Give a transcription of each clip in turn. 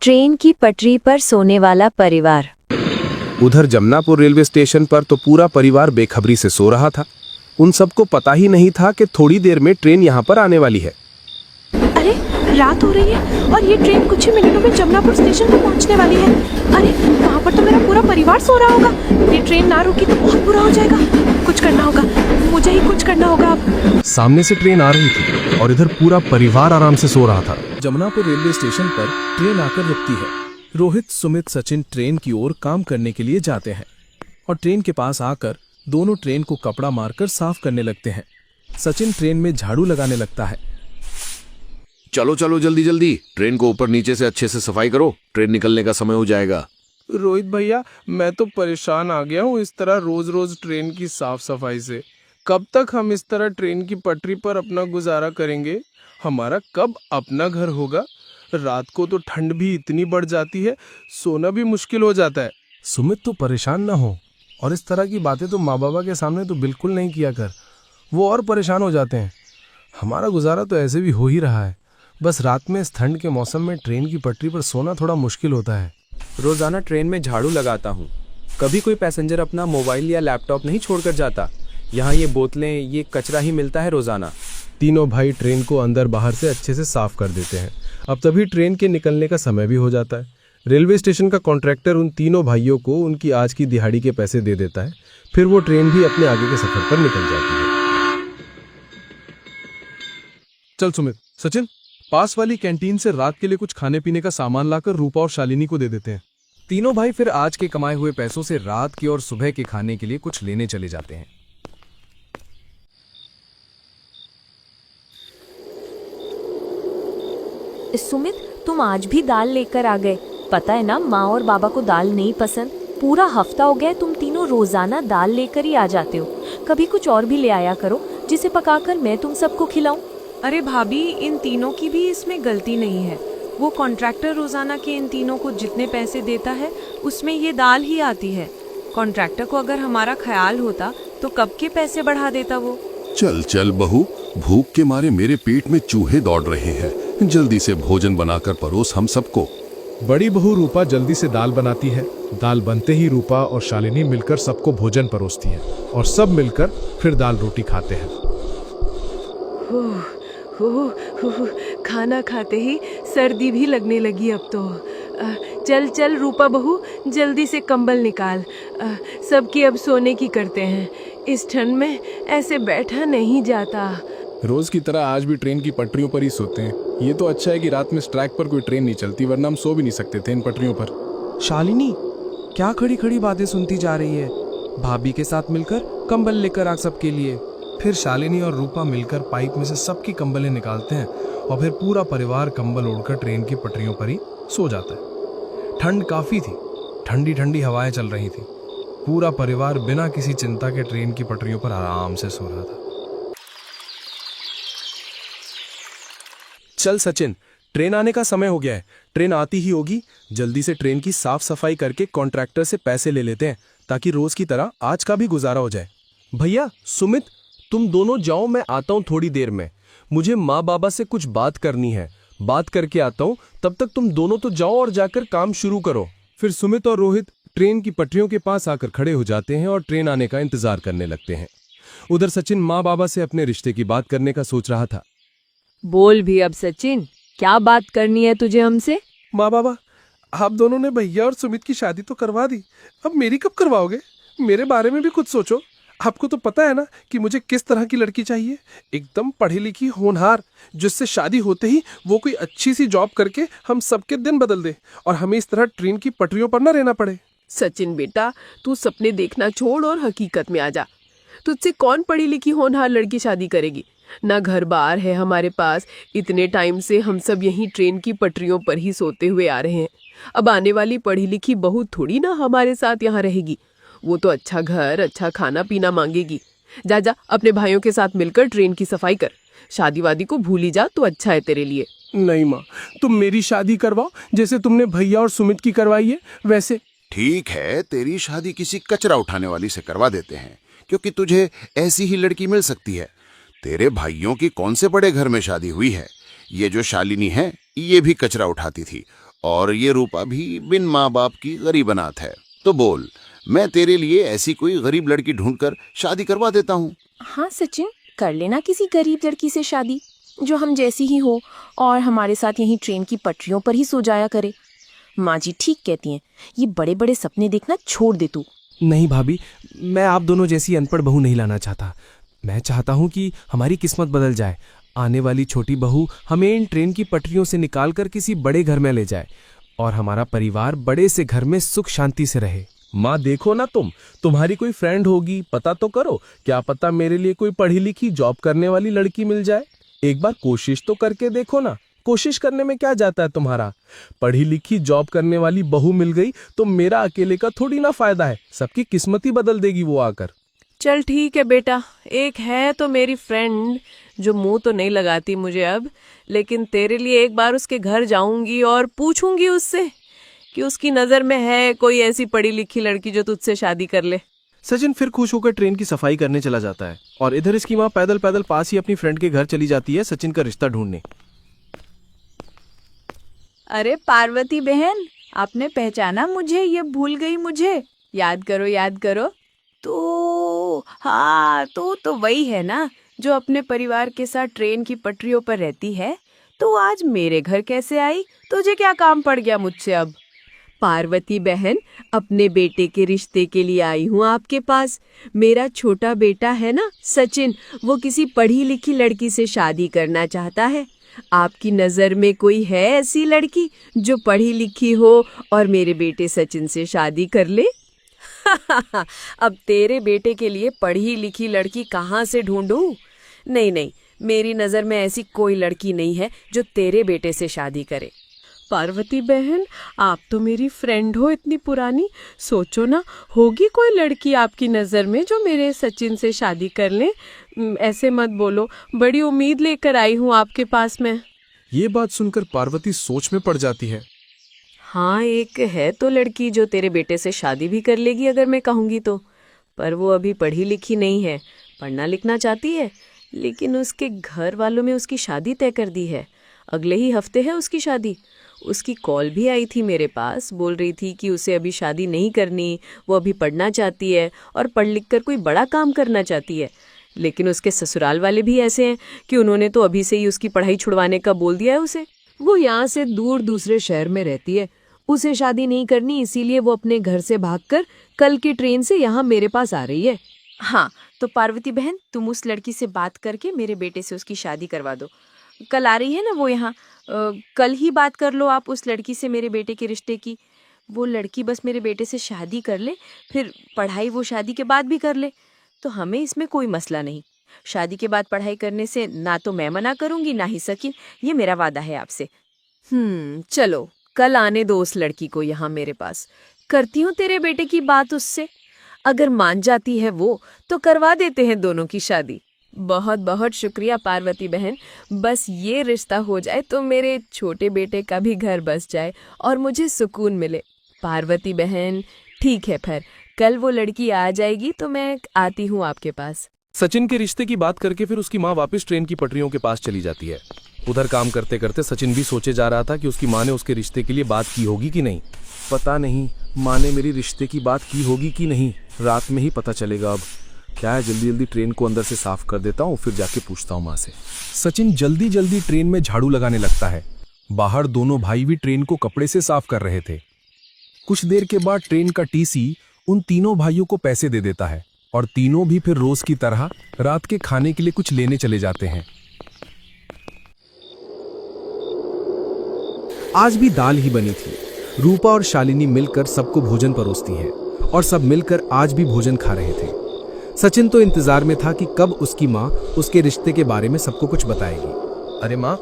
Train की पटरी पर सोने वाला परिवार। उधर जमनापुर रेलवे स्टेशन पर तो पूरा परिवार बेखबरी से सो रहा था। उन सबको पता ही नहीं था कि थोड़ी देर में ट्रेन यहाँ पर आने वाली है। अरे रात हो रही है और ये ट्रेन कुछ ही मिनटों में जमनापुर स्टेशन पर पहुंचने वाली है। अरे वहाँ पर तो मेरा पूरा परिवार सो रहा होगा। ये ट्रेन ना रुकी तो बहुत बुरा हो जाएगा। कुछ करना होगा, मुझे ही कुछ करना होगा अब। सामने से ट्रेन आ रही थी और इधर पूरा परिवार आराम से सो रहा था। जमनापुर रेलवे स्टेशन पर ट्रेन आकर रुकती है। रोहित, सुमित, सचिन ट्रेन की ओर काम करने के लिए जाते हैं और ट्रेन के पास आकर दोनों ट्रेन को कपड़ा मारकर साफ करने लगते हैं। सचिन ट्रेन में झाड़ू लगाने लगता है। चलो चलो जल्दी जल्दी ट्रेन को ऊपर नीचे से अच्छे से सफाई करो, ट्रेन निकलने का समय हो जाएगा। रोहित भैया, मैं तो परेशान आ गया हूँ इस तरह रोज रोज ट्रेन की साफ सफाई से। कब तक हम इस तरह ट्रेन की पटरी पर अपना गुजारा करेंगे? हमारा कब अपना घर होगा? रात को तो ठंड भी इतनी बढ़ जाती है, सोना भी मुश्किल हो जाता है। सुमित, तो परेशान ना हो, और इस तरह की बातें तो माँ बाबा के सामने तो बिल्कुल नहीं किया कर, वो और परेशान हो जाते हैं। हमारा गुजारा तो ऐसे भी हो ही रहा है, बस रात में इस ठंड के मौसम में ट्रेन की पटरी पर सोना थोड़ा मुश्किल होता है। रोजाना ट्रेन में झाड़ू लगाता हूँ, कभी कोई पैसेंजर अपना मोबाइल या लैपटॉप नहीं छोड़कर जाता। यहाँ ये बोतलें, ये कचरा ही मिलता है रोजाना। तीनों भाई ट्रेन को अंदर बाहर से अच्छे से साफ कर देते हैं। अब तभी ट्रेन के निकलने का समय भी हो जाता है। रेलवे स्टेशन का कॉन्ट्रैक्टर उन तीनों भाइयों को उनकी आज की दिहाड़ी के पैसे दे देता है। फिर वो ट्रेन भी अपने आगे के सफर पर निकल जाती है। चल सुमित, सचिन, पास वाली कैंटीन से रात के लिए कुछ खाने पीने का सामान लाकर रूपा और शालिनी को दे देते हैं। तीनों भाई फिर आज के कमाए हुए पैसों से रात के और सुबह के खाने के लिए कुछ लेने चले जाते हैं। सुमित, तुम आज भी दाल लेकर आ गए। पता है ना, माँ और बाबा को दाल नहीं पसंद। पूरा हफ्ता हो गया तुम तीनों रोजाना दाल लेकर ही आ जाते हो। कभी कुछ और भी ले आया करो जिसे पकाकर मैं तुम सबको खिलाऊं। अरे भाभी, इन तीनों की भी इसमें गलती नहीं है। वो कॉन्ट्रैक्टर रोजाना के इन तीनों को जितने पैसे देता है उसमें ये दाल ही आती है। कॉन्ट्रैक्टर को अगर हमारा ख्याल होता तो कब के पैसे बढ़ा देता वो। चल चल बहू, भूख के मारे मेरे पेट में चूहे दौड़ रहे हैं। जल्दी से भोजन बनाकर परोस हम सबको। बड़ी बहू रूपा जल्दी से दाल बनाती है। दाल बनते ही रूपा और शालिनी मिलकर सबको भोजन परोसती हैं और सब मिलकर फिर दाल रोटी खाते हैं। खाना खाते ही सर्दी भी लगने लगी अब तो। चल चल रूपा बहू, जल्दी से कंबल निकाल। सबकी अब सोने की करते हैं। इस ठंड में ऐसे बैठा नहीं जाता। रोज की तरह आज भी ट्रेन की पटरियों पर ही सोते हैं। ये तो अच्छा है कि रात में इस ट्रैक पर कोई ट्रेन नहीं चलती, वरना हम सो भी नहीं सकते थे इन पटरियों पर। शालिनी क्या खड़ी खड़ी बातें सुनती जा रही है? भाभी के साथ मिलकर कंबल लेकर आ सबके लिए। फिर शालिनी और रूपा मिलकर पाइप में से सबकी कंबलें निकालते हैं और फिर पूरा परिवार कंबल ओढ़कर ट्रेन की पटरियों पर ही सो जाता है। ठंड काफी थी, ठंडी ठंडी हवाएं चल रही थी। पूरा परिवार बिना किसी चिंता के ट्रेन की पटरियों पर आराम से सो रहा था। चल सचिन, ट्रेन आने का समय हो गया है। ट्रेन आती ही होगी, जल्दी से ट्रेन की साफ सफाई करके कॉन्ट्रैक्टर से पैसे ले लेते हैं ताकि रोज की तरह आज का भी गुजारा हो जाए। भैया, सुमित, तुम दोनों जाओ, मैं आता हूँ थोड़ी देर में। मुझे माँ बाबा से कुछ बात करनी है, बात करके आता हूँ। तब तक तुम दोनों तो जाओ और जाकर काम शुरू करो। फिर सुमित और रोहित ट्रेन की पटरियों के पास आकर खड़े हो जाते हैं और ट्रेन आने का इंतजार करने लगते हैं। उधर सचिन माँ बाबा से अपने रिश्ते की बात करने का सोच रहा था। बोल भी अब सचिन, क्या बात करनी है तुझे हमसे? माँ बाबा, आप दोनों ने भैया और सुमित की शादी तो करवा दी, अब मेरी कब करवाओगे? मेरे बारे में भी कुछ सोचो। आपको तो पता है ना कि मुझे किस तरह की लड़की चाहिए। एकदम पढ़ी लिखी, होनहार, जिससे शादी होते ही वो कोई अच्छी सी जॉब करके हम सबके दिन बदल दे और हमें इस तरह ट्रेन की पटरियों पर ना रहना पड़े। सचिन बेटा, तू सपने देखना छोड़ और हकीकत में आ जा। तुझसे कौन पढ़ी लिखी होनहार लड़की शादी करेगी? ना घर बार है हमारे पास। इतने टाइम से हम सब यहीं ट्रेन की पटरियों पर ही सोते हुए आ रहे हैं। अब आने वाली पढ़ी लिखी बहू थोड़ी ना हमारे साथ यहाँ रहेगी। वो तो अच्छा घर, अच्छा खाना पीना मांगेगी। जा जा, अपने भाइयों के साथ मिलकर ट्रेन की सफाई कर। शादी वादी को भूल ही जा तो अच्छा है तेरे लिए। नहीं माँ, तुम मेरी शादी करवाओ जैसे तुमने भैया और सुमित की करवाई है वैसे। ठीक है, तेरी शादी किसी कचरा उठाने वाली से करवा देते हैं, क्योंकि तुझे ऐसी ही लड़की मिल सकती है। तेरे भाइयों की कौन से बड़े घर में शादी हुई है? ये जो शालिनी है, ये भी कचरा उठाती थी और ये रूपा भी बिन माँ बाप की गरीब अनाथ है। तो बोल, मैं तेरे लिए ऐसी कोई गरीब लड़की ढूंढकर शादी करवा देता हूँ। हाँ सचिन, कर लेना किसी गरीब लड़की से शादी जो हम जैसी ही हो और हमारे साथ यहीं ट्रेन की पटरियों पर ही सो जाया करे। माँ जी ठीक कहती हैं, ये बड़े बड़े सपने देखना छोड़ दे तू। नहीं भाभी, मैं आप दोनों जैसी अनपढ़ बहू नहीं लाना चाहता। मैं चाहता हूँ कि हमारी किस्मत बदल जाए। आने वाली छोटी बहू हमें इन ट्रेन की पटरियों से निकालकर किसी बड़े घर में ले जाए और हमारा परिवार बड़े से घर में सुख शांति से रहे। माँ देखो ना, तुम्हारी कोई फ्रेंड होगी, पता तो करो। क्या पता मेरे लिए कोई पढ़ी लिखी जॉब करने वाली लड़की मिल जाए। एक बार कोशिश तो करके देखो ना। कोशिश करने में क्या जाता है तुम्हारा। पढ़ी लिखी जॉब करने वाली बहू मिल गई तो मेरा अकेले का थोड़ी ना फायदा है, सबकी किस्मत ही बदल देगी वो आकर। चल ठीक है बेटा, एक है तो मेरी फ्रेंड जो मुंह तो नहीं लगाती मुझे अब, लेकिन तेरे लिए एक बार उसके घर जाऊंगी और पूछूंगी उससे कि उसकी नजर में है कोई ऐसी पढ़ी लिखी लड़की जो तुझसे शादी कर ले। सचिन फिर खुश होकर ट्रेन की सफाई करने चला जाता है और इधर इसकी माँ पैदल पैदल पास ही अपनी फ्रेंड के घर चली जाती है सचिन का रिश्ता ढूंढने। अरे पार्वती बहन, आपने पहचाना मुझे? ये भूल गई मुझे। याद करो याद करो। तो हाँ, तो वही है ना जो अपने परिवार के साथ ट्रेन की पटरियों पर रहती है। तो आज मेरे घर कैसे आई? तुझे क्या काम पड़ गया मुझसे अब? पार्वती बहन, अपने बेटे के रिश्ते के लिए आई हूँ आपके पास। मेरा छोटा बेटा है ना सचिन, वो किसी पढ़ी लिखी लड़की से शादी करना चाहता है। आपकी नज़र में कोई है ऐसी लड़की जो पढ़ी लिखी हो और मेरे बेटे सचिन से शादी कर ले? अब तेरे बेटे के लिए पढ़ी लिखी लड़की कहाँ से ढूंढूं? नहीं, मेरी नज़र में ऐसी कोई लड़की नहीं है जो तेरे बेटे से शादी करे। पार्वती बहन, आप तो मेरी फ्रेंड हो इतनी पुरानी, सोचो ना, होगी कोई लड़की आपकी नज़र में जो मेरे सचिन से शादी कर ले। ऐसे मत बोलो, बड़ी उम्मीद लेकर आई हूँ आपके पास मैं। ये बात सुनकर पार्वती सोच में पड़ जाती है। हाँ, एक है तो लड़की जो तेरे बेटे से शादी भी कर लेगी अगर मैं कहूँगी तो, पर वो अभी पढ़ी लिखी नहीं है, पढ़ना लिखना चाहती है, लेकिन उसके घर वालों में उसकी शादी तय कर दी है। अगले ही हफ्ते है उसकी शादी। उसकी कॉल भी आई थी मेरे पास, बोल रही थी कि उसे अभी शादी नहीं करनी, वो अभी पढ़ना चाहती है और पढ़ लिख कर कोई बड़ा काम करना चाहती है। लेकिन उसके ससुराल वाले भी ऐसे हैं कि उन्होंने तो अभी से ही उसकी पढ़ाई छुड़वाने का बोल दिया है उसे। वो यहाँ से दूर दूसरे शहर में रहती है, उसे शादी नहीं करनी, इसीलिए वो अपने घर से भागकर कल की ट्रेन से यहाँ मेरे पास आ रही है। हाँ, तो पार्वती बहन, तुम उस लड़की से बात करके मेरे बेटे से उसकी शादी करवा दो। कल आ रही है ना वो यहाँ, कल ही बात कर लो आप उस लड़की से मेरे बेटे के रिश्ते की। वो लड़की बस मेरे बेटे से शादी कर ले, फिर पढ़ाई वो शादी के बाद भी कर ले, तो हमें इसमें कोई मसला नहीं। शादी के बाद पढ़ाई करने से ना तो मैं मना करूँगी ना ही सकीन, ये मेरा वादा है आपसे। चलो कल आने दो उस लड़की को यहाँ मेरे पास, करती हूँ तेरे बेटे की बात उससे। अगर मान जाती है वो तो करवा देते हैं दोनों की शादी। बहुत बहुत शुक्रिया पार्वती बहन, बस ये रिश्ता हो जाए तो मेरे छोटे बेटे का भी घर बस जाए और मुझे सुकून मिले। पार्वती बहन ठीक है, फिर कल वो लड़की आ जाएगी तो मैं आती हूँ आपके पास। सचिन के रिश्ते की बात करके फिर उसकी माँ वापस ट्रेन की पटरियों के पास चली जाती है। उधर काम करते करते सचिन भी सोचे जा रहा था कि उसकी माँ ने उसके रिश्ते के लिए बात की होगी कि नहीं। पता नहीं माँ ने मेरी रिश्ते की बात की होगी कि नहीं, रात में ही पता चलेगा। अब क्या है, जल्दी जल्दी ट्रेन को अंदर से साफ कर देता हूँ, फिर जाके पूछता हूँ माँ से। सचिन जल्दी जल्दी ट्रेन में झाड़ू लगाने लगता है। बाहर दोनों भाई भी ट्रेन को कपड़े से साफ कर रहे थे। कुछ देर के बाद ट्रेन का टीसी उन तीनों भाइयों को पैसे दे देता है और तीनों भी फिर रोज की तरह रात के खाने के लिए कुछ लेने चले जाते हैं। आज भी दाल ही बनी थी। रूपा और शालिनी मिलकर सबको भोजन परोसती हैं और सब मिलकर आज भी भोजन खा रहे थे। सचिन तो इंतजार में था कि कब उसकी माँ उसके रिश्ते के बारे में सबको कुछ बताएगी। अरे माँ,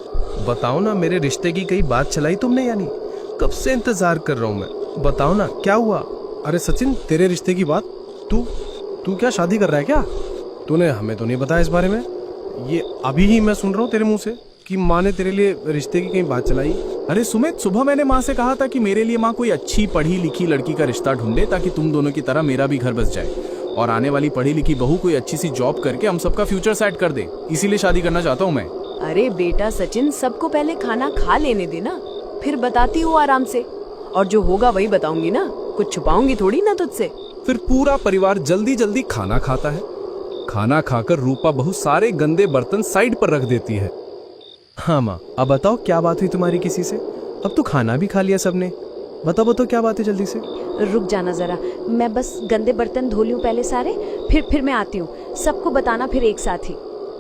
बताओ ना, मेरे रिश्ते की कई बात चलाई तुमने? यानी कब से इंतजार कर रहा हूँ मैं, बताओ ना क्या हुआ? अरे सचिन, तेरे रिश्ते की बात? तू क्या शादी कर रहा है क्या? तूने हमें तो नहीं बताया इस बारे में। ये अभी ही मैं सुन रहा हूँ तेरे मुंह से कि माँ ने तेरे लिए रिश्ते की कहीं बात चलाई। अरे सुमित, सुबह मैंने माँ से कहा था कि मेरे लिए माँ कोई अच्छी पढ़ी लिखी लड़की का रिश्ता ढूंढे ताकि तुम दोनों की तरह मेरा भी घर बस जाए और आने वाली पढ़ी लिखी बहू कोई अच्छी सी जॉब करके हम सबका फ्यूचर सेट कर दे, इसीलिए शादी करना चाहता हूँ मैं। अरे बेटा सचिन, सबको पहले खाना खा लेने देना, फिर बताती हूँ आराम से, और जो होगा वही बताऊंगी ना, कुछ छुपाऊंगी थोड़ी ना तुझसे। फिर पूरा परिवार जल्दी जल्दी खाना खाता है। खाना खाकर रूपा बहुत सारे गंदे बर्तन साइड पर रख देती है। हाँ माँ, अब बताओ क्या बात हुई तुम्हारी किसी से? अब तो खाना भी खा लिया सबने। बताओ क्या बात है जल्दी से। रुक जाना जरा, मैं बस गंदे बर्तन धो लूं पहले सारे, फिर मैं आती हूँ। सबको बताना फिर एक साथ ही।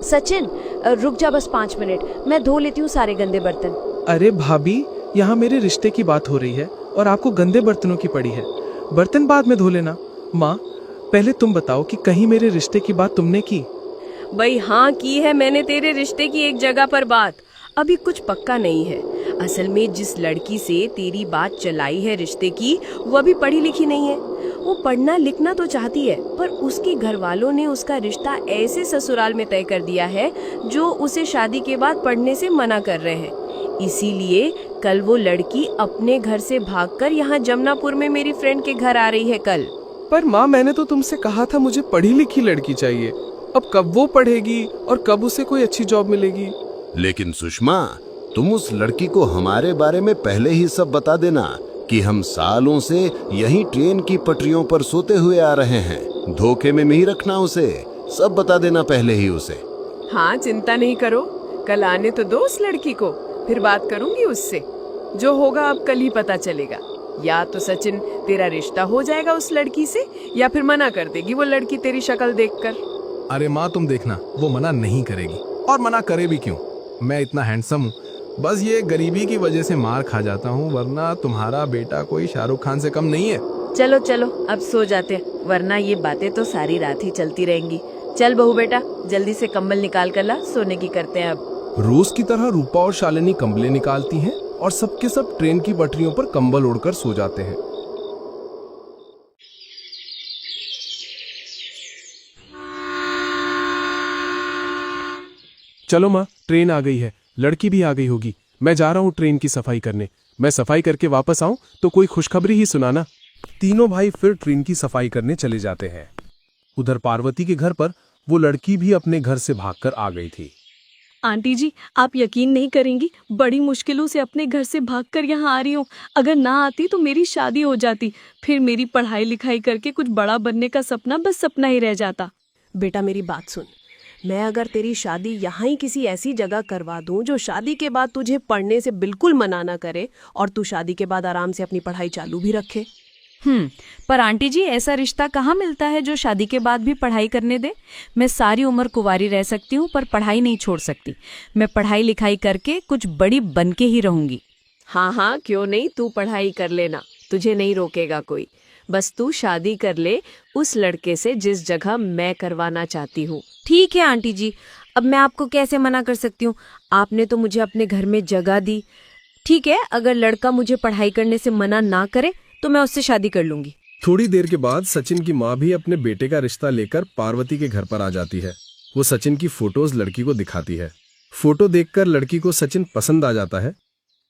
सचिन रुक जा बस 5 मिनट, मैं धो लेती हूँ सारे गंदे बर्तन। अरे भाभी, यहाँ मेरे रिश्ते की बात हो रही है और आपको गंदे बर्तनों की पड़ी है। बर्तन बाद में धो लेना। माँ, पहले तुम बताओ कि कहीं मेरे रिश्ते की बात तुमने की? भाई हाँ, की है मैंने तेरे रिश्ते की एक जगह पर बात। अभी कुछ पक्का नहीं है। असल में जिस लड़की से तेरी बात चलाई है रिश्ते की, वो अभी पढ़ी लिखी नहीं है। वो पढ़ना लिखना तो चाहती है, पर उसके घर वालों ने उसका रिश्ता ऐसे ससुराल में तय कर दिया है जो उसे शादी के बाद पढ़ने से मना कर रहे हैं। इसीलिए कल वो लड़की अपने घर से भागकर यहाँ जमुनापुर में मेरी फ्रेंड के घर आ रही है कल। पर माँ, मैंने तो तुमसे कहा था मुझे पढ़ी लिखी लड़की चाहिए। अब कब वो पढ़ेगी और कब उसे कोई अच्छी जॉब मिलेगी? लेकिन सुषमा, तुम उस लड़की को हमारे बारे में पहले ही सब बता देना कि हम सालों से यहीं ट्रेन की पटरियों पर सोते हुए आ रहे हैं। धोखे में नहीं रखना उसे, सब बता देना पहले ही उसे। हाँ, चिंता नहीं करो, कल आने तो दो उस लड़की को, फिर बात करूंगी उससे। जो होगा अब कल ही पता चलेगा। या तो सचिन तेरा रिश्ता हो जाएगा उस लड़की से, या फिर मना कर देगी वो लड़की तेरी शक्ल देखकर। अरे माँ, तुम देखना, वो मना नहीं करेगी। और मना करे भी क्यों? मैं इतना हैंडसम हूँ, बस ये गरीबी की वजह से मार खा जाता हूँ, वरना तुम्हारा बेटा कोई शाहरुख खान से कम नहीं है। चलो चलो अब सो जाते हैं, वरना ये बातें तो सारी रात ही चलती रहेंगी। चल बहू बेटा, जल्दी से कंबल निकाल कर ला, सोने की करते हैं अब। रोज की तरह रूपा और शालिनी कंबलें निकालती हैं और सबके सब ट्रेन की पटरियों पर कंबल ओढ़कर सो जाते हैं। चलो माँ, ट्रेन आ गई है, लड़की भी आ गई होगी। मैं जा रहा हूँ ट्रेन की सफाई करने। मैं सफाई करके वापस आऊं तो कोई खुशखबरी ही सुनाना। तीनों भाई फिर ट्रेन की सफाई करने चले जाते हैं। उधर पार्वती के घर पर वो लड़की भी अपने घर से भागकर आ गई थी। आंटी जी, आप यकीन नहीं करेंगी, बड़ी मुश्किलों से अपने घर से भागकर यहाँ आ रही हूँ। अगर ना आती तो मेरी शादी हो जाती, फिर मेरी पढ़ाई लिखाई करके कुछ बड़ा बनने का सपना बस सपना ही रह जाता। बेटा मेरी बात सुन, मैं अगर तेरी शादी यहाँ ही किसी ऐसी जगह करवा दूं जो शादी के बाद तुझे पढ़ने से बिल्कुल मना ना करे, और तू शादी के बाद आराम से अपनी पढ़ाई चालू भी रखे। पर आंटी जी, ऐसा रिश्ता कहाँ मिलता है जो शादी के बाद भी पढ़ाई करने दे? मैं सारी उम्र कुंवारी रह सकती हूँ पर पढ़ाई नहीं छोड़ सकती। मैं पढ़ाई लिखाई करके कुछ बड़ी बन के ही रहूंगी। हाँ हाँ, क्यों नहीं, तू पढ़ाई कर लेना, तुझे नहीं रोकेगा कोई। बस तू शादी कर ले उस लड़के से जिस जगह मैं करवाना चाहती हूँ। ठीक है आंटी जी, अब मैं आपको कैसे मना कर सकती हूँ? आपने तो मुझे अपने घर में जगह दी। ठीक है, अगर लड़का मुझे पढ़ाई करने से मना ना करे तो मैं उससे शादी कर लूंगी। थोड़ी देर के बाद सचिन की माँ भी अपने बेटे का रिश्ता लेकर पार्वती के घर पर आ जाती है। वो सचिन की फोटोज लड़की को दिखाती है। फोटो देखकर लड़की को सचिन पसंद आ जाता है।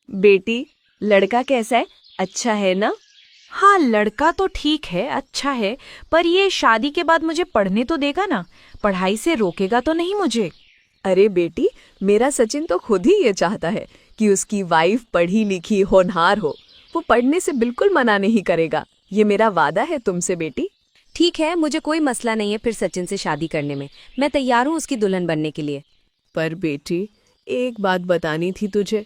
बेटी, लड़का कैसा है? अच्छा है ना? हाँ, लड़का तो ठीक है, अच्छा है, पर ये शादी के बाद मुझे पढ़ने तो देगा ना? पढ़ाई से रोकेगा तो नहीं मुझे? अरे बेटी, मेरा सचिन तो खुद ही ये चाहता है कि उसकी वाइफ पढ़ी लिखी होनहार हो। वो पढ़ने से बिल्कुल मना नहीं करेगा, ये मेरा वादा है तुमसे बेटी। ठीक है, मुझे कोई मसला नहीं है फिर सचिन से शादी करने में। मैं तैयार हूँ उसकी दुल्हन बनने के लिए। पर बेटी, एक बात बतानी थी तुझे,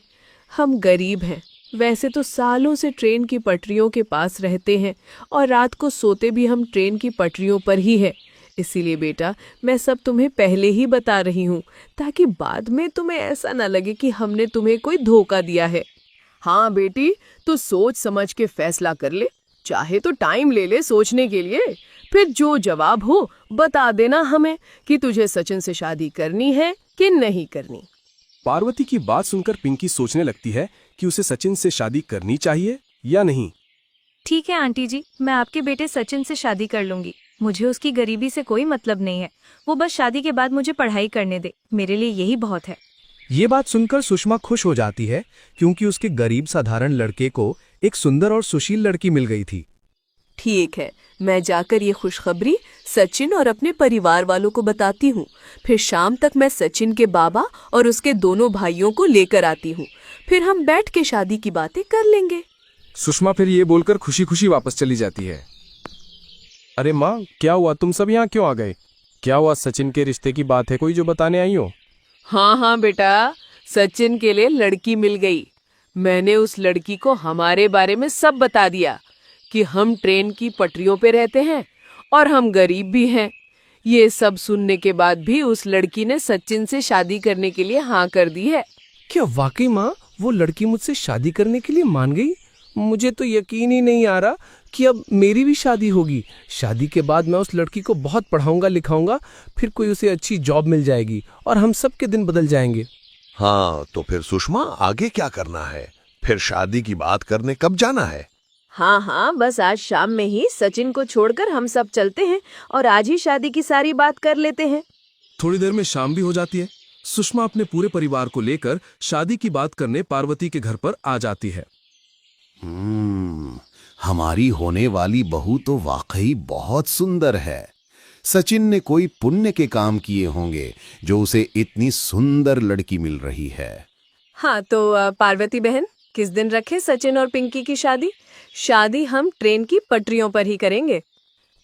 हम गरीब हैं। वैसे तो सालों से ट्रेन की पटरियों के पास रहते हैं और रात को सोते भी हम ट्रेन की पटरियों पर ही है। इसीलिए बेटा, मैं सब तुम्हें पहले ही बता रही हूँ, ताकि बाद में तुम्हें ऐसा न लगे कि हमने तुम्हें कोई धोखा दिया है। हाँ बेटी, तो सोच समझ के फैसला कर ले, चाहे तो टाइम ले ले सोचने के लिए। फिर जो जवाब हो बता देना हमें कि तुझे सचिन से शादी करनी है कि नहीं करनी। पार्वती की बात सुनकर पिंकी सोचने लगती है कि उसे सचिन से शादी करनी चाहिए या नहीं। ठीक है आंटी जी, मैं आपके बेटे सचिन से शादी कर लूंगी। मुझे उसकी गरीबी से कोई मतलब नहीं है, वो बस शादी के बाद मुझे पढ़ाई करने दे, मेरे लिए यही बहुत है। ये बात सुनकर सुषमा खुश हो जाती है क्योंकि उसके गरीब साधारण लड़के को एक सुंदर और सुशील लड़की मिल गई थी। ठीक है, मैं जाकर ये खुशखबरी सचिन और अपने परिवार वालों को बताती हूँ। फिर शाम तक मैं सचिन के बाबा और उसके दोनों भाइयों को लेकर आती हूँ। फिर हम बैठ के शादी की बातें कर लेंगे। सुषमा फिर ये बोलकर खुशी खुशी वापस चली जाती है। अरे माँ, क्या हुआ? तुम सब यहाँ क्यों आ गए? क्या हुआ? सचिन के रिश्ते की बात है कोई जो बताने आई हो? हाँ हाँ बेटा, सचिन के लिए लड़की मिल गई। मैंने उस लड़की को हमारे बारे में सब बता दिया कि हम ट्रेन की पटरियों पे रहते हैं और हम गरीब भी हैं। ये सब सुनने के बाद भी उस लड़की ने सचिन से शादी करने के लिए हाँ कर दी है। क्या वाकई माँ वो लड़की मुझसे शादी करने के लिए मान गई? मुझे तो यकीन ही नहीं आ रहा कि अब मेरी भी शादी होगी। शादी के बाद मैं उस लड़की को बहुत पढ़ाऊंगा लिखाऊंगा, फिर कोई उसे अच्छी जॉब मिल जाएगी और हम सब के दिन बदल जाएंगे। हाँ, तो फिर सुषमा आगे क्या करना है? फिर शादी की बात करने कब जाना है? हाँ हाँ, बस आज शाम में ही सचिन को छोड़कर हम सब चलते हैं और आज ही शादी की सारी बात कर लेते हैं। थोड़ी देर में शाम भी हो जाती है। सुषमा अपने पूरे परिवार को लेकर शादी की बात करने पार्वती के घर पर आ जाती है। हमारी होने वाली बहू तो वाकई बहुत सुंदर है। सचिन ने कोई पुण्य के काम किए होंगे जो उसे इतनी सुंदर लड़की मिल रही है। हाँ तो पार्वती बहन, किस दिन रखे सचिन और पिंकी की शादी? शादी हम ट्रेन की पटरियों पर ही करेंगे।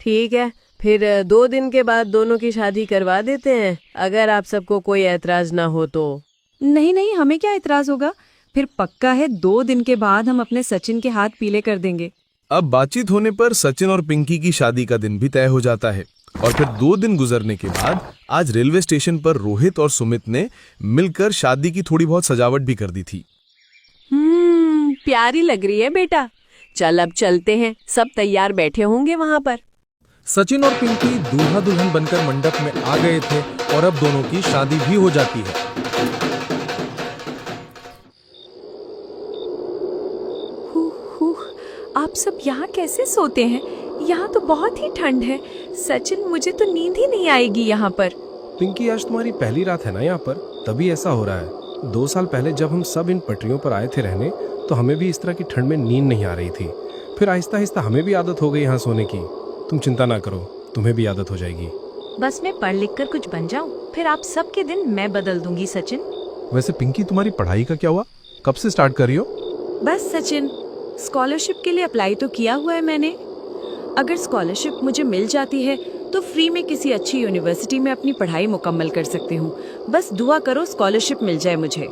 ठीक है, फिर 2 दिन के बाद दोनों की शादी करवा देते हैं, अगर आप सबको कोई ऐतराज ना हो तो। नहीं नहीं, हमें क्या इतराज होगा। फिर पक्का है 2 दिन के बाद हम अपने सचिन के हाथ पीले कर देंगे। अब बातचीत होने पर सचिन और पिंकी की शादी का दिन भी तय हो जाता है और फिर 2 दिन गुजरने के बाद आज रेलवे स्टेशन पर रोहित और सुमित ने मिलकर शादी की थोड़ी बहुत सजावट भी कर दी थी। प्यारी लग रही है बेटा। चल अब चलते हैं, सब तैयार बैठे होंगे वहाँ पर। सचिन और पिंकी दूल्हा दुल्हन बनकर मंडप में आ गए थे और अब दोनों की शादी भी हो जाती है। आप सब यहाँ कैसे सोते हैं? यहाँ तो बहुत ही ठंड है। सचिन, मुझे तो नींद ही नहीं आएगी यहाँ पर। पिंकी, आज तुम्हारी पहली रात है ना यहाँ पर, तभी ऐसा हो रहा है। 2 साल पहले जब हम सब इन पटरियों पर आए थे रहने, तो हमें भी इस तरह की ठंड में नींद नहीं आ रही थी। फिर आहिस्ता आहिस्ता हमें भी आदत हो गई यहाँ सोने की। तुम चिंता ना करो, तुम्हें भी आदत हो जाएगी। बस मैं पढ़ लिख कर कुछ बन जाऊं, फिर आप सबके दिन मैं बदल दूंगी सचिन। वैसे पिंकी, तुम्हारी पढ़ाई का क्या हुआ? कब से स्टार्ट कर रही हो? बस सचिन, स्कॉलरशिप के लिए अप्लाई तो किया हुआ है मैंने। अगर स्कॉलरशिप मुझे मिल जाती है तो फ्री में किसी अच्छी यूनिवर्सिटी में अपनी पढ़ाई मुकम्मल कर सकती हूँ। बस दुआ करो स्कॉलरशिप मिल जाए मुझे।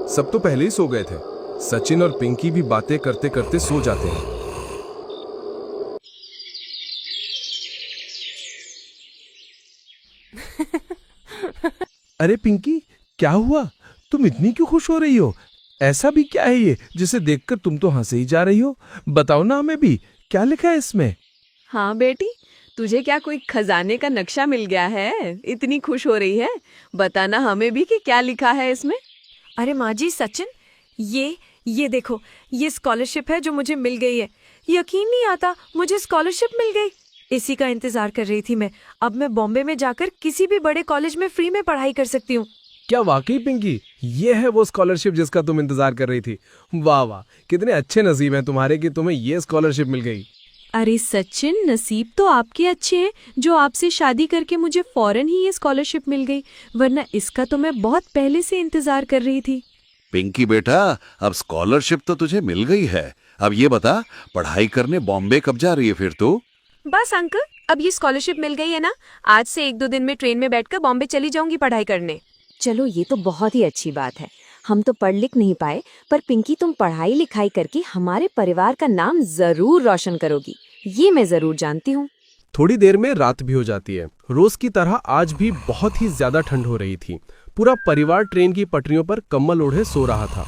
सब तो पहले ही सो गए थे। सचिन और पिंकी भी बातें करते करते सो जाते हैं। अरे पिंकी, क्या हुआ? तुम इतनी क्यों खुश हो रही हो? ऐसा भी क्या है ये जिसे देखकर तुम तो हंसे ही जा रही हो? बताओ ना हमें भी, क्या लिखा है इसमें? हाँ बेटी, तुझे क्या कोई खजाने का नक्शा मिल गया है? इतनी खुश हो रही है, बताना हमें भी कि क्या लिखा है इसमें। अरे माँ जी, सचिन, ये देखो, ये स्कॉलरशिप है जो मुझे मिल गई है। यकीन नहीं आता, मुझे स्कॉलरशिप मिल गई। इसी का इंतजार कर रही थी मैं। अब मैं बॉम्बे में जाकर किसी भी बड़े कॉलेज में फ्री में पढ़ाई कर सकती हूँ। क्या वाकई पिंकी, ये है वो स्कॉलरशिप जिसका तुम इंतजार कर रही थी? वाह वाह, कितने अच्छे नसीब हैं तुम्हारे कि तुम्हें ये स्कॉलरशिप मिल गई। अरे सचिन, नसीब तो आपके अच्छे हैं जो आपसे शादी करके मुझे फौरन ही ये स्कॉलरशिप मिल गई, वरना इसका तो मैं बहुत पहले से इंतजार कर रही थी। पिंकी बेटा, अब स्कॉलरशिप तो तुझे मिल गई है। अब ये बता, पढ़ाई करने बॉम्बे कब जा रही है फिर तू? बस अंकल, अब ये स्कॉलरशिप मिल गई है ना, आज से 1-2 दिन में ट्रेन में बैठकर बॉम्बे चली जाऊंगी पढ़ाई करने। चलो, ये तो बहुत ही अच्छी बात है। हम तो पढ़ लिख नहीं पाए, पर पिंकी तुम पढ़ाई लिखाई करके हमारे परिवार का नाम जरूर रोशन करोगी, ये मैं जरूर जानती हूँ। थोड़ी देर में रात भी हो जाती है। रोज की तरह आज भी बहुत ही ज्यादा ठंड हो रही थी। पूरा परिवार ट्रेन की पटरियों पर कंबल ओढ़े सो रहा था।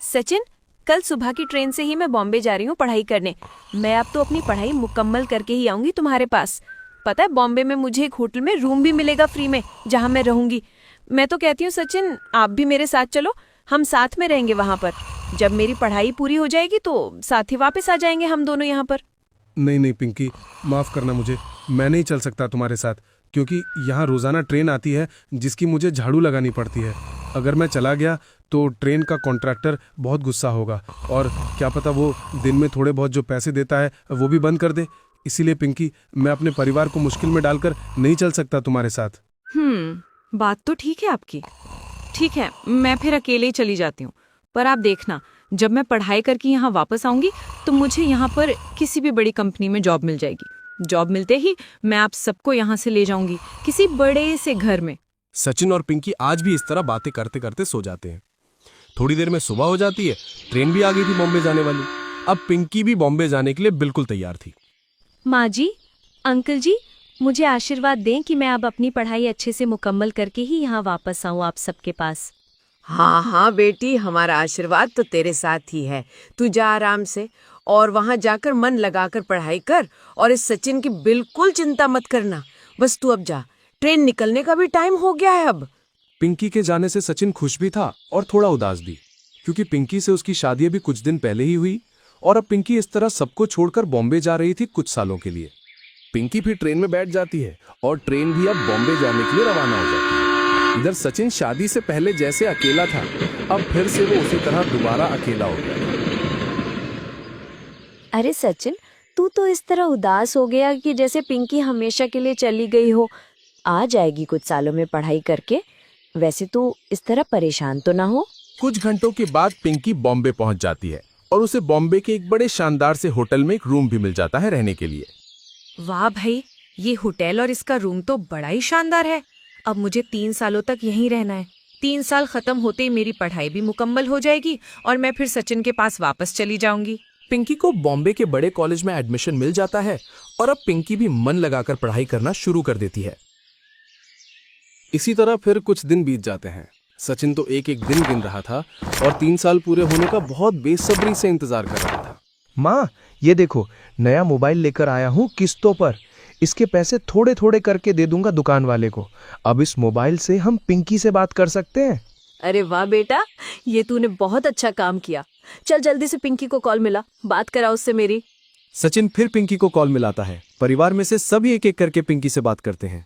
सचिन, कल सुबह की ट्रेन से ही मैं बॉम्बे जा रही हूँ पढ़ाई करने। मैं अब तो अपनी पढ़ाई मुकम्मल करके ही आऊंगी तुम्हारे पास। पता है, बॉम्बे में मुझे एक होटल में रूम भी मिलेगा फ्री में, जहाँ मैं रहूंगी। मैं तो कहती हूँ सचिन, आप भी मेरे साथ चलो, हम साथ में रहेंगे वहाँ पर। जब मेरी पढ़ाई पूरी हो जाएगी तो साथ ही वापस आ जाएंगे हम दोनों यहाँ पर। नहीं नहीं पिंकी, माफ करना मुझे, मैं नहीं चल सकता तुम्हारे साथ, क्योंकि यहाँ रोजाना ट्रेन आती है जिसकी मुझे झाड़ू लगानी पड़ती है। अगर मैं चला गया तो ट्रेन का कॉन्ट्रैक्टर बहुत गुस्सा होगा और क्या पता वो दिन में थोड़े बहुत जो पैसे देता है वो भी बंद कर दे। इसीलिए पिंकी, मैं अपने परिवार को मुश्किल में डालकर नहीं चल सकता तुम्हारे साथ। बात तो ठीक है आपकी। ठीक है, मैं फिर अकेले ही चली जाती हूँ, पर आप देखना, जब मैं पढ़ाई करके यहाँ वापस आऊंगी तो मुझे यहाँ पर किसी भी बड़ी कंपनी में जॉब मिल जाएगी। जॉब मिलते ही मैं आप सबको यहाँ से ले जाऊंगी किसी बड़े से घर में। सचिन और पिंकी आज भी इस तरह बातें करते करते सो जाते हैं। थोड़ी देर में सुबह हो जाती है। ट्रेन भी आ गई थी बॉम्बे जाने वाली। अब पिंकी भी बॉम्बे जाने के लिए बिल्कुल तैयार थी। माँ जी, अंकल जी, मुझे आशीर्वाद दें कि मैं अब अपनी पढ़ाई अच्छे से मुकम्मल करके ही यहाँ वापस आऊँ आप सबके पास। हाँ हाँ बेटी, हमारा आशीर्वाद तो तेरे साथ ही है। तू जा आराम से और वहाँ जाकर मन लगाकर पढ़ाई कर और इस सचिन की बिल्कुल चिंता मत करना। बस तू अब जा, ट्रेन निकलने का भी टाइम हो गया है अब। पिंकी के जाने से सचिन खुश भी था और थोड़ा उदास भी, क्योंकि पिंकी से उसकी शादी अभी कुछ दिन पहले ही हुई और अब पिंकी इस तरह सबको छोड़कर बॉम्बे जा रही थी कुछ सालों के लिए। पिंकी फिर ट्रेन में बैठ जाती है और ट्रेन भी अब बॉम्बे जाने के लिए रवाना हो जाती है। इधर सचिन शादी से पहले जैसे अकेला था, अब फिर से वो उसी तरह दोबारा अकेला हो गया। अरे सचिन, तू तो इस तरह उदास हो गया कि जैसे पिंकी हमेशा के लिए चली गई हो। आ जाएगी कुछ सालों में पढ़ाई करके। वैसे तू इस तरह परेशान तो ना हो। कुछ घंटों के बाद पिंकी बॉम्बे पहुंच जाती है और उसे बॉम्बे के एक बड़े शानदार से होटल में एक रूम भी मिल जाता है रहने के लिए। वाह भाई, ये होटल और इसका रूम तो बड़ा ही शानदार है। अब मुझे 3 सालों तक यहीं रहना है। 3 साल खत्म होते ही मेरी पढ़ाई भी मुकम्मल हो जाएगी और मैं फिर सचिन के पास वापस चली जाऊंगी। पिंकी को बॉम्बे के बड़े कॉलेज में एडमिशन मिल जाता है और अब पिंकी भी मन लगाकर पढ़ाई करना शुरू कर देती है। इसी तरह फिर कुछ दिन बीत जाते हैं। सचिन तो एक एक दिन गिन रहा था और 3 साल पूरे होने का बहुत बेसब्री से इंतजार कर रहा था। माँ, ये देखो, नया मोबाइल लेकर आया हूँ किस्तों पर। इसके पैसे थोड़े थोड़े करके दे दूंगा दुकान वाले को। अब इस मोबाइल से हम पिंकी से बात कर सकते हैं। अरे वाह बेटा, ये तूने बहुत अच्छा काम किया। चल जल्दी से पिंकी को कॉल मिला, बात करा उससे मेरी। सचिन फिर पिंकी को कॉल मिलाता है। परिवार में से सभी एक एक करके पिंकी से बात करते हैं।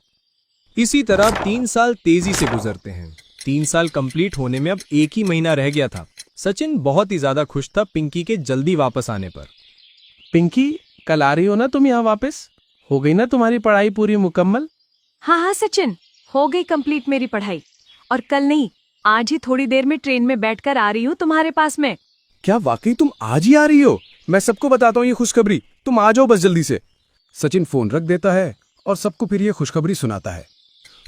इसी तरह 3 साल तेजी से गुजरते हैं। 3 साल कंप्लीट होने में अब 1 ही महीना रह गया था। सचिन बहुत ही ज्यादा खुश था पिंकी के जल्दी वापस आने पर। पिंकी, कल आ रही हो ना तुम यहाँ वापस? हो गई ना तुम्हारी पढ़ाई पूरी मुकम्मल? हाँ हाँ सचिन, हो गई कंप्लीट मेरी पढ़ाई। और कल नहीं, आज ही थोड़ी देर में ट्रेन में बैठकर आ रही हूँ तुम्हारे पास में। क्या वाकई तुम आज ही आ रही हो? मैं सबको बताता हूँ ये खुशखबरी। तुम आ जाओ बस जल्दी से। सचिन फोन रख देता है और सबको फिर ये खुशखबरी सुनाता है।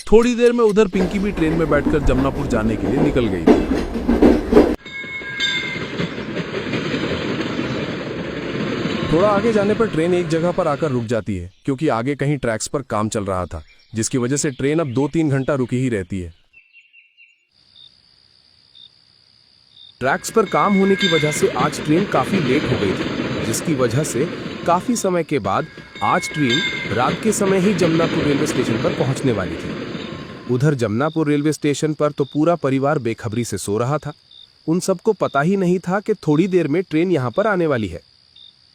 थोड़ी देर में उधर पिंकी भी ट्रेन में बैठकर जमनापुर जाने के लिए निकल गई थी। थोड़ा आगे जाने पर ट्रेन एक जगह पर आकर रुक जाती है, क्योंकि आगे कहीं ट्रैक्स पर काम चल रहा था, जिसकी वजह से ट्रेन अब 2-3 घंटा रुकी ही रहती है। ट्रैक्स पर काम होने की वजह से आज ट्रेन काफी लेट हो गई थी, जिसकी वजह से काफी समय के बाद आज ट्रेन रात के समय ही जमनापुर रेलवे स्टेशन पर पहुंचने वाली थी। उधर जमनापुर रेलवे स्टेशन पर तो पूरा परिवार बेखबरी से सो रहा था। उन सबको पता ही नहीं था कि थोड़ी देर में ट्रेन यहाँ पर आने वाली है।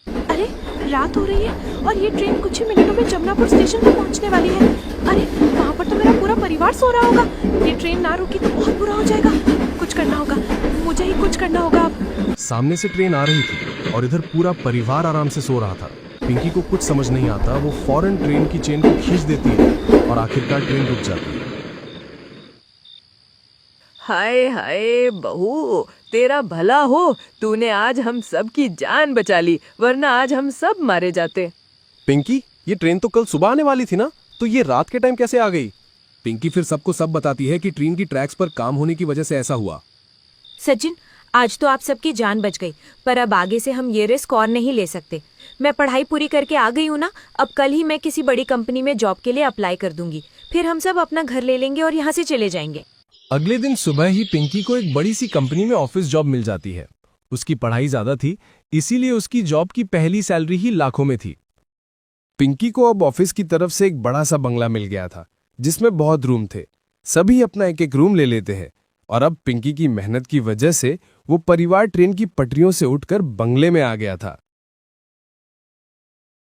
अरे रात हो रही है और ये ट्रेन कुछ ही मिनटों में जमनापुर स्टेशन पर पहुंचने वाली है। अरे वहाँ पर तो मेरा पूरा परिवार सो रहा होगा। ये ट्रेन ना रुकी तो बहुत बुरा हो जाएगा। कुछ करना होगा, मुझे ही कुछ करना होगा अब। सामने से ट्रेन आ रही थी और इधर पूरा परिवार आराम से सो रहा था। पिंकी को कुछ समझ नहीं आता। वो फौरन ट्रेन की चेन को खींच देती है और आखिरकार ट्रेन रुक जाती है। हाय हाय बहू, तेरा भला हो, तूने आज हम सब की जान बचा ली, वरना आज हम सब मारे जाते। पिंकी, ये ट्रेन तो कल सुबह आने वाली थी ना, तो ये रात के टाइम कैसे आ गई? पिंकी फिर सबको सब बताती है कि ट्रेन की ट्रैक्स पर काम होने की वजह से ऐसा हुआ। सचिन, आज तो आप सबकी जान बच गई, पर अब आगे से हम ये रिस्क और नहीं ले सकते। मैं पढ़ाई पूरी करके आ गई हूँ ना, अब कल ही मैं किसी बड़ी कंपनी में जॉब के लिए अप्लाई कर दूंगी। फिर हम सब अपना घर ले लेंगे और यहाँ से चले जाएंगे। अगले दिन सुबह ही पिंकी को एक बड़ी सी कंपनी में ऑफिस जॉब मिल जाती है। उसकी पढ़ाई ज्यादा थी, इसीलिए उसकी जॉब की पहली सैलरी ही लाखों में थी। पिंकी को अब ऑफिस की तरफ से एक बड़ा सा बंगला मिल गया था, जिसमें बहुत रूम थे। सभी अपना एक एक रूम ले लेते हैं और अब पिंकी की मेहनत की वजह से वो परिवार ट्रेन की पटरियों से उठकर बंगले में आ गया था।